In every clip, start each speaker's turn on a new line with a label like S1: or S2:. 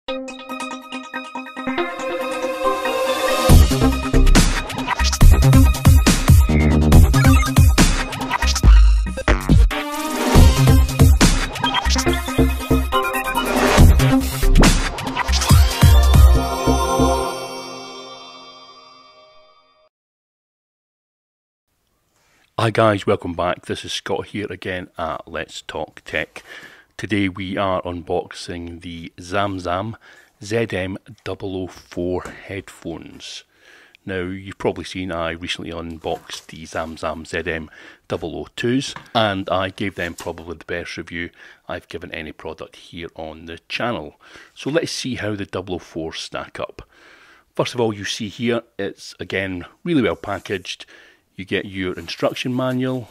S1: Hi guys, welcome back. This is Scott here again at Let's Talk Tech. Today we are unboxing the ZamZam ZM004 Headphones. Now you've probably seen I recently unboxed the ZamZam ZM002s and I gave them probably the best review I've given any product here on the channel. So let's see how the 004s stack up. First of all, you see here it's again really well packaged. You get your instruction manual,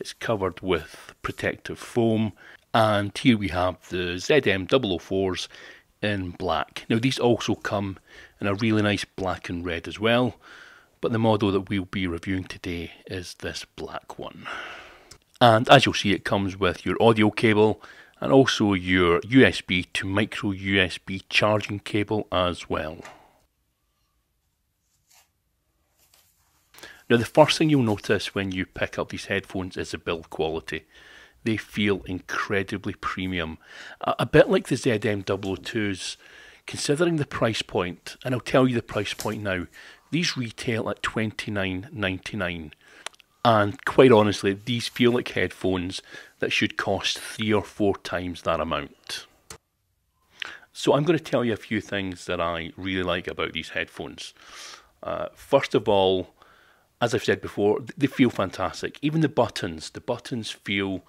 S1: it's covered with protective foam, and here we have the ZM004s in black. Now these also come in a really nice black and red as well, but the model that we'll be reviewing today is this black one. And as you'll see, it comes with your audio cable and also your USB to micro USB charging cable as well. Now the first thing you'll notice when you pick up these headphones is the build quality. They feel incredibly premium. A bit like the ZM002s, considering the price point, and I'll tell you the price point now, these retail at $29.99. And quite honestly, these feel like headphones that should cost 3 or 4 times that amount. So I'm going to tell you a few things that I really like about these headphones. First of all, as I've said before, they feel fantastic. Even the buttons feel,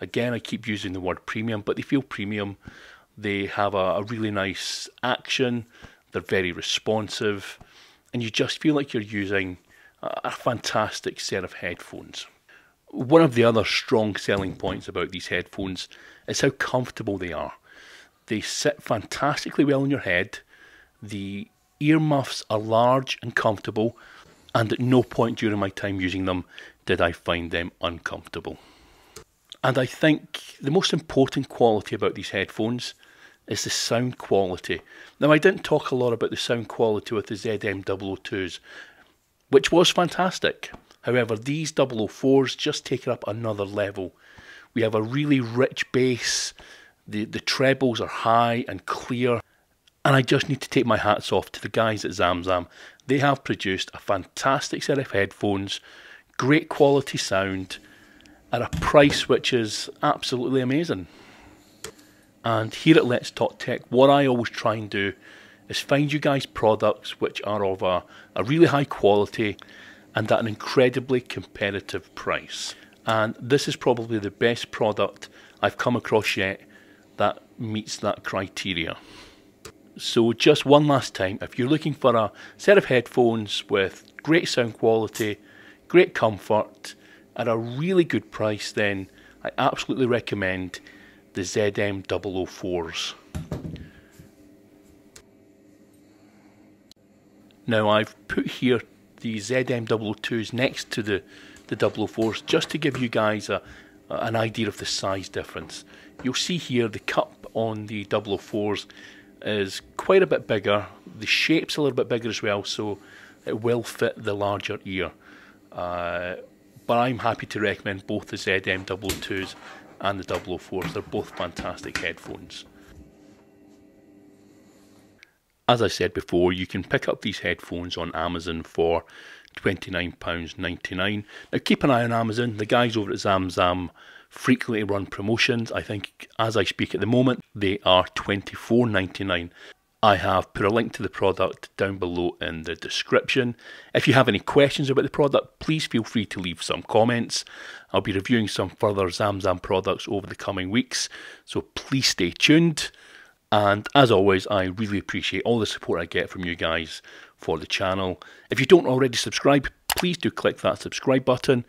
S1: again, I keep using the word premium, but they feel premium. They have a really nice action. They're very responsive. And you just feel like you're using a fantastic set of headphones. One of the other strong selling points about these headphones is how comfortable they are. They sit fantastically well on your head. The earmuffs are large and comfortable. And at no point during my time using them did I find them uncomfortable. And I think the most important quality about these headphones is the sound quality. Now I didn't talk a lot about the sound quality with the ZM002s, which was fantastic. However, these 004s just take it up another level. We have a really rich bass, the trebles are high and clear, and I just need to take my hats off to the guys at ZamZam. They have produced a fantastic set of headphones, great quality sound, at a price which is absolutely amazing. And here at Let's Talk Tech, what I always try and do is find you guys products which are of a really high quality and at an incredibly competitive price. And this is probably the best product I've come across yet that meets that criteria. So just one last time, if you're looking for a set of headphones with great sound quality, great comfort, at a really good price, then I absolutely recommend the ZM004s. Now I've put here the ZM002s next to the 004s just to give you guys an idea of the size difference. You'll see here the cup on the 004s is quite a bit bigger. The shape's a little bit bigger as well, so it will fit the larger ear. But I'm happy to recommend both the ZM002s and the 004s. They're both fantastic headphones. As I said before, you can pick up these headphones on Amazon for £29.99. Now keep an eye on Amazon. The guys over at ZamZam frequently run promotions. I think as I speak at the moment they are £24.99. I have put a link to the product down below in the description. If you have any questions about the product, please feel free to leave some comments. I'll be reviewing some further ZamZam products over the coming weeks, so please stay tuned. And as always, I really appreciate all the support I get from you guys for the channel. If you don't already subscribe, please do click that subscribe button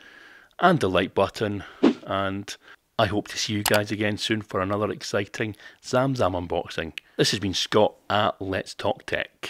S1: and the like button, and I hope to see you guys again soon for another exciting ZamZam unboxing. This has been Scott at Let's Talk Tech.